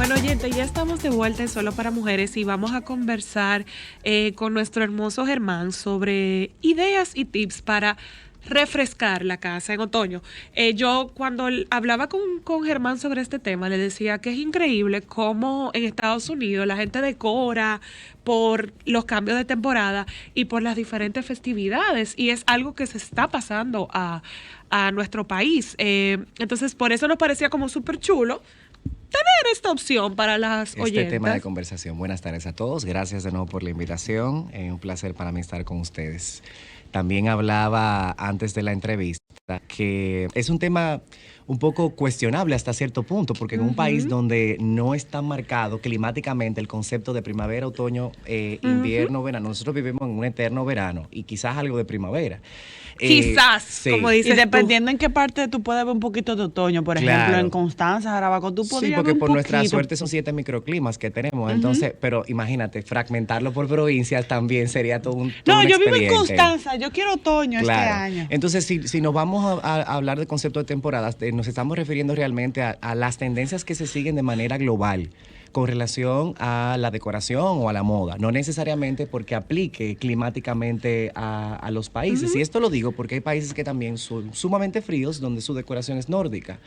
Bueno, oyente, ya estamos de vuelta en Solo para Mujeres y vamos a conversar con nuestro hermoso Germán sobre ideas y tips para refrescar la casa en otoño. Yo cuando hablaba con Germán sobre este tema, le decía que es increíble cómo en Estados Unidos la gente decora por los cambios de temporada y por las diferentes festividades, y es algo que se está pasando a nuestro país. Entonces, por eso nos parecía como súper chulo tener esta opción para las oyentes. Este tema de conversación. Buenas tardes a todos. Gracias de nuevo por la invitación. Un placer para mí estar con ustedes. También hablaba antes de la entrevista que es un tema un poco cuestionable hasta cierto punto, porque en un país donde no está marcado climáticamente el concepto de primavera, otoño, invierno, verano, nosotros vivimos en un eterno verano y quizás algo de primavera. Quizás, sí. como dices y dependiendo en qué parte tú puedes ver un poquito de otoño, por ejemplo, en Constanza, Jarabacoa, tú podrías Sí, porque ver un por nuestra poquito. suerte son 7 microclimas que tenemos, entonces, pero imagínate, fragmentarlo por provincias también sería todo un No, un yo vivo en expediente. Constanza, yo quiero otoño este año. Entonces, si nos vamos a hablar de concepto de temporadas, nos estamos refiriendo realmente a las tendencias que se siguen de manera global con relación a la decoración o a la moda, no necesariamente porque aplique climáticamente a los países. Y esto lo digo porque hay países que también son sumamente fríos, donde su decoración es nórdica.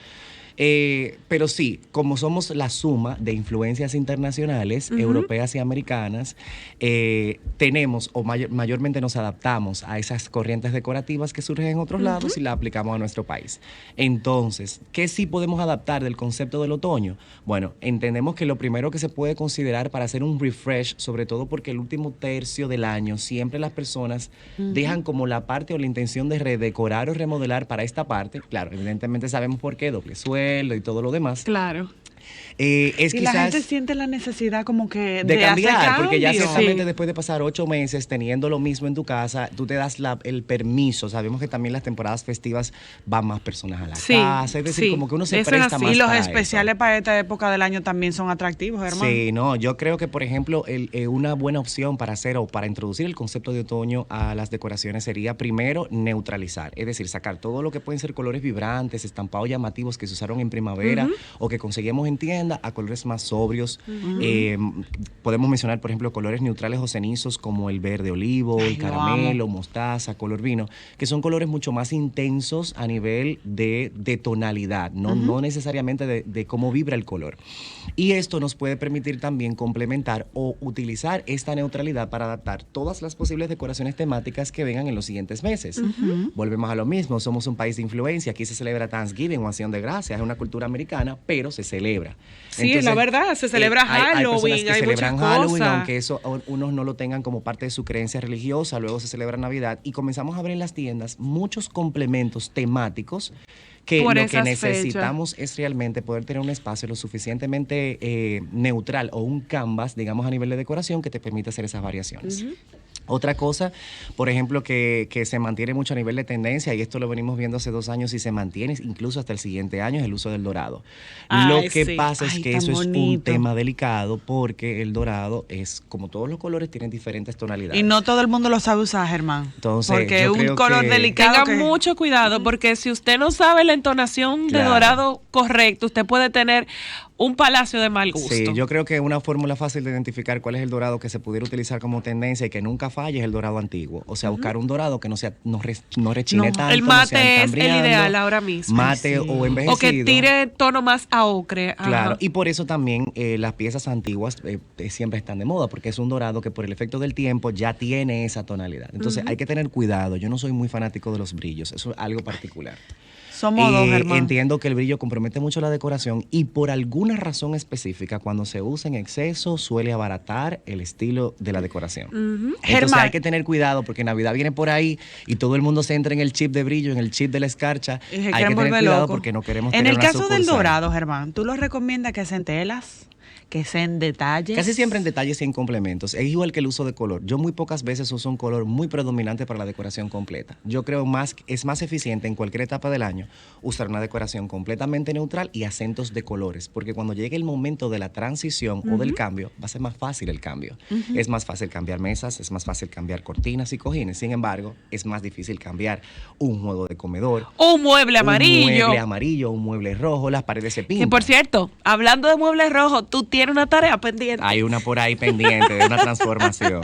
Pero sí, como somos la suma de influencias internacionales, europeas y americanas, tenemos o mayormente nos adaptamos a esas corrientes decorativas que surgen en otros lados y las aplicamos a nuestro país. Entonces, ¿qué sí podemos adaptar del concepto del otoño? Bueno, entendemos que lo primero que se puede considerar para hacer un refresh, sobre todo porque el último tercio del año siempre las personas dejan como la parte o la intención de redecorar o remodelar para esta parte. Claro, evidentemente sabemos por qué, doble suelo y todo lo demás. Claro. Es y quizás la gente siente la necesidad como que de cambiar, hacer porque ya cambio. ciertamente después de pasar 8 meses teniendo lo mismo en tu casa, tú te das el permiso. Sabemos que también las temporadas festivas van más personas a la casa, es decir, como que uno se Eso presta es más Y los para especiales eso. para esta época del año también son atractivos, hermano. Sí, no, yo creo que, por ejemplo, una buena opción para hacer o para introducir el concepto de otoño a las decoraciones sería primero neutralizar, es decir, sacar todo lo que pueden ser colores vibrantes, estampados llamativos que se usaron en primavera o que conseguimos en tienda a colores más sobrios. Podemos mencionar, por ejemplo, colores neutrales o cenizos como el verde olivo, el caramelo, mostaza, color vino, que son colores mucho más intensos a nivel de tonalidad, no necesariamente de cómo vibra el color. Y esto nos puede permitir también complementar o utilizar esta neutralidad para adaptar todas las posibles decoraciones temáticas que vengan en los siguientes meses. Volvemos a lo mismo, somos un país de influencia, aquí se celebra Thanksgiving o Acción de Gracias, es una cultura americana, pero se celebra. Sí, Entonces, la verdad, se celebra Halloween, hay personas que hay celebran muchas Halloween, cosas. aunque eso unos no lo tengan como parte de su creencia religiosa, luego se celebra Navidad y comenzamos a ver en las tiendas muchos complementos temáticos que Por lo que esas necesitamos es realmente poder tener un espacio lo suficientemente neutral o un canvas, digamos, a nivel de decoración que te permita hacer esas variaciones. Otra cosa, por ejemplo, que se mantiene mucho a nivel de tendencia, y esto lo venimos viendo hace 2 años y se mantiene incluso hasta el siguiente año, es el uso del dorado. Lo que pasa es que eso es un tema delicado porque el dorado es, como todos los colores, tienen diferentes tonalidades. Y no todo el mundo lo sabe usar, Germán. Entonces, porque es yo un creo color que delicado. Tenga mucho cuidado, porque si usted no sabe la entonación de dorado correcto, usted puede tener un palacio de mal gusto. Sí, yo creo que una fórmula fácil de identificar cuál es el dorado que se pudiera utilizar como tendencia y que nunca falle es el dorado antiguo. O sea, buscar un dorado que no rechine tanto. El mate no sea tan es el brillando, ideal ahora mismo. Mate o envejecido. O que tire tono más a ocre. Claro, y por eso también las piezas antiguas siempre están de moda, porque es un dorado que por el efecto del tiempo ya tiene esa tonalidad. Entonces hay que tener cuidado. Yo no soy muy fanático de los brillos, eso es algo particular. Somos dos, Germán. Entiendo que el brillo compromete mucho la decoración y por alguna razón específica, cuando se usa en exceso, suele abaratar el estilo de la decoración. Entonces Germán, hay que tener cuidado porque Navidad viene por ahí y todo el mundo se entra en el chip de brillo, en el chip de la escarcha. Y se Hay que quieren tener volver cuidado locos. porque no queremos En tener el una caso del sucursal. dorado, Germán, ¿tú lo recomiendas que sea en telas? Que sea en detalles. Casi siempre en detalles y en complementos. Es igual que el uso de color. Yo muy pocas veces uso un color muy predominante para la decoración completa. Yo creo es más eficiente en cualquier etapa del año usar una decoración completamente neutral y acentos de colores, porque cuando llegue el momento de la transición o del cambio, va a ser más fácil el cambio. Es más fácil cambiar mesas, es más fácil cambiar cortinas y cojines. Sin embargo, es más difícil cambiar un juego de comedor, Un mueble amarillo. un mueble rojo, las paredes se pintan. Que por cierto, hablando de muebles rojos, tú tienes una tarea pendiente. Hay una por ahí pendiente de una transformación.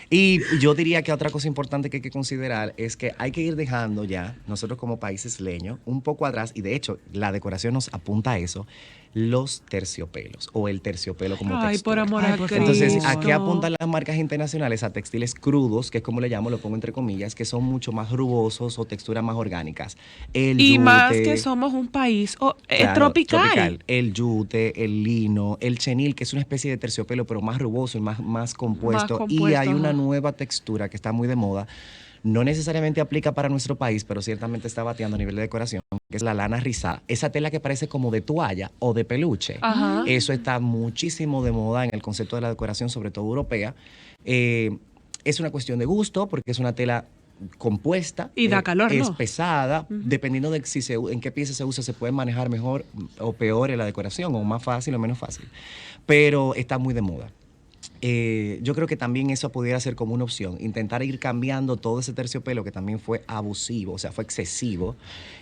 Y yo diría que otra cosa importante que hay que considerar es que hay que ir dejando ya, nosotros como país isleño, un poco atrás, y de hecho la decoración nos apunta a eso, los terciopelos o el terciopelo como textura. Ay, por amor a Cristo. Entonces, ¿a qué apuntan las marcas internacionales? A textiles crudos, que es como le llamo, lo pongo entre comillas, que son mucho más rugosos o texturas más orgánicas. El y yute, más que somos un país claro, tropical. El yute, el lino, el chenil, que es una especie de terciopelo, pero más rugoso y más compuesto. Y hay una nueva textura que está muy de moda. No necesariamente aplica para nuestro país, pero ciertamente está bateando a nivel de decoración, que es la lana rizada. Esa tela que parece como de toalla o de peluche. Ajá. Eso está muchísimo de moda en el concepto de la decoración, sobre todo europea. Es una cuestión de gusto, porque es una tela compuesta. Y da calor, es ¿no? pesada. Dependiendo de si en qué pieza se usa, se puede manejar mejor o peor en la decoración, o más fácil o menos fácil. Pero está muy de moda. Yo creo que también eso pudiera ser como una opción, intentar ir cambiando todo ese terciopelo que también fue abusivo, o sea, fue excesivo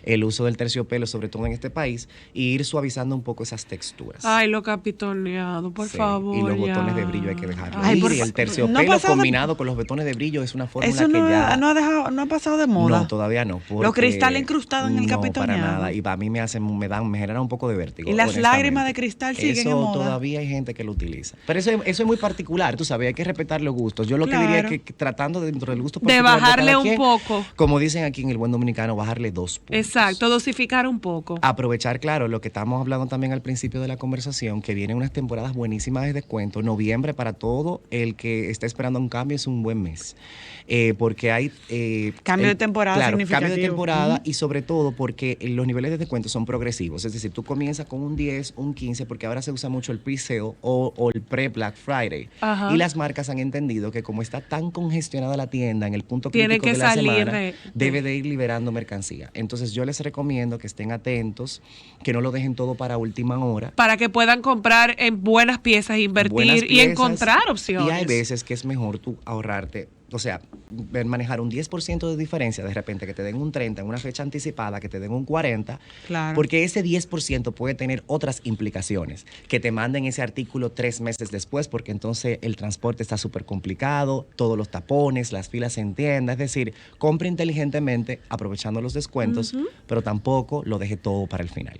el uso del terciopelo, sobre todo en este país, y ir suavizando un poco esas texturas. Ay, lo capitoneado, por favor. Y los ya. botones de brillo hay que dejarlo. Ay, Y el terciopelo combinado con los botones de brillo es una fórmula eso que ya... no ha pasado de moda. No, todavía no. Los cristales incrustados en el capitoneado. No, para nada. Y a mí me genera un poco de vértigo. Y las honestamente. lágrimas de cristal siguen eso en moda. Todavía hay gente que lo utiliza. Pero eso es muy particular, tú sabes, hay que respetar los gustos. Yo lo que diría es que tratando dentro del gusto de particular bajarle cada un quien, poco. como dicen aquí en el buen dominicano, bajarle 2 puntos. Exacto, dosificar un poco. Aprovechar, claro, lo que estamos hablando también al principio de la conversación, que vienen unas temporadas buenísimas de descuento. Noviembre para todo el que está esperando un cambio es un buen mes. Porque hay... cambio de temporada claro, significativo. Cambio de temporada y sobre todo porque los niveles de descuento son progresivos. Es decir, tú comienzas con un 10, un 15, porque ahora se usa mucho el pre-sale o el pre-Black Friday. Ajá. Y las marcas han entendido que como está tan congestionada la tienda en el punto Tiene crítico que de la salir semana, debe de ir liberando mercancía. Entonces yo les recomiendo que estén atentos, que no lo dejen todo para última hora. Para que puedan comprar en buenas piezas, invertir y encontrar opciones. Y hay veces que es mejor tú ahorrarte, o sea, manejar un 10% de diferencia, de repente que te den un 30 en una fecha anticipada, que te den un 40, claro. Porque ese 10% puede tener otras implicaciones, que te manden ese artículo 3 meses después, porque entonces el transporte está súper complicado, todos los tapones, las filas en tienda, es decir, compre inteligentemente, aprovechando los descuentos, pero tampoco lo deje todo para el final.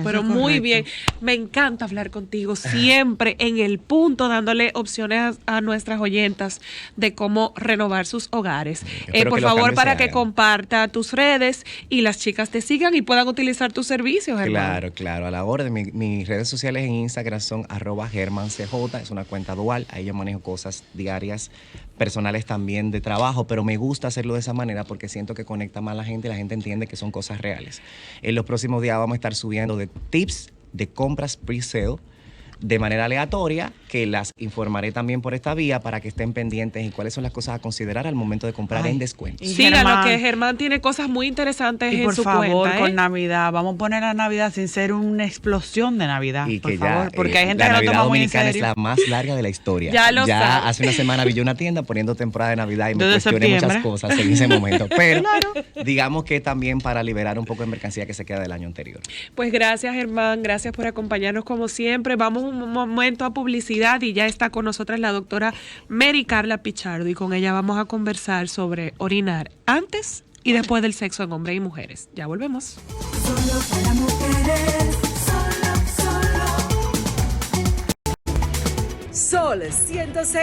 Pero muy bien, me encanta hablar contigo siempre en el punto, dándole opciones a nuestras oyentas de cómo renovar sus hogares. Por favor, para que comparta tus redes y las chicas te sigan y puedan utilizar tus servicios, Germán. Claro, a la orden. Mis redes sociales en Instagram son @GermanCJ, es una cuenta dual, ahí yo manejo cosas diarias, personales también de trabajo, pero me gusta hacerlo de esa manera porque siento que conecta más a la gente y la gente entiende que son cosas reales. En los próximos días vamos a estar subiendo de tips de compras pre-sale de manera aleatoria, que las informaré también por esta vía para que estén pendientes y cuáles son las cosas a considerar al momento de comprar en descuento. Síganlo, que Germán tiene cosas muy interesantes en su cuenta. Y por favor, con Navidad, vamos a poner a Navidad sin ser una explosión de Navidad, y por que favor, ya, porque hay gente la que Navidad lo toma muy en dominicana serio. es la más larga de la historia. Ya hace una semana vi una tienda poniendo temporada de Navidad y me Desde cuestioné muchas septiembre. cosas en ese momento. Pero digamos que también para liberar un poco de mercancía que se queda del año anterior. Pues gracias, Germán, gracias por acompañarnos como siempre. Vamos un momento a publicidad y ya está con nosotras la doctora Mary Carla Pichardo y con ella vamos a conversar sobre orinar antes y después del sexo en hombres y mujeres. Ya volvemos. Solo para mujeres, solo. Sol 106.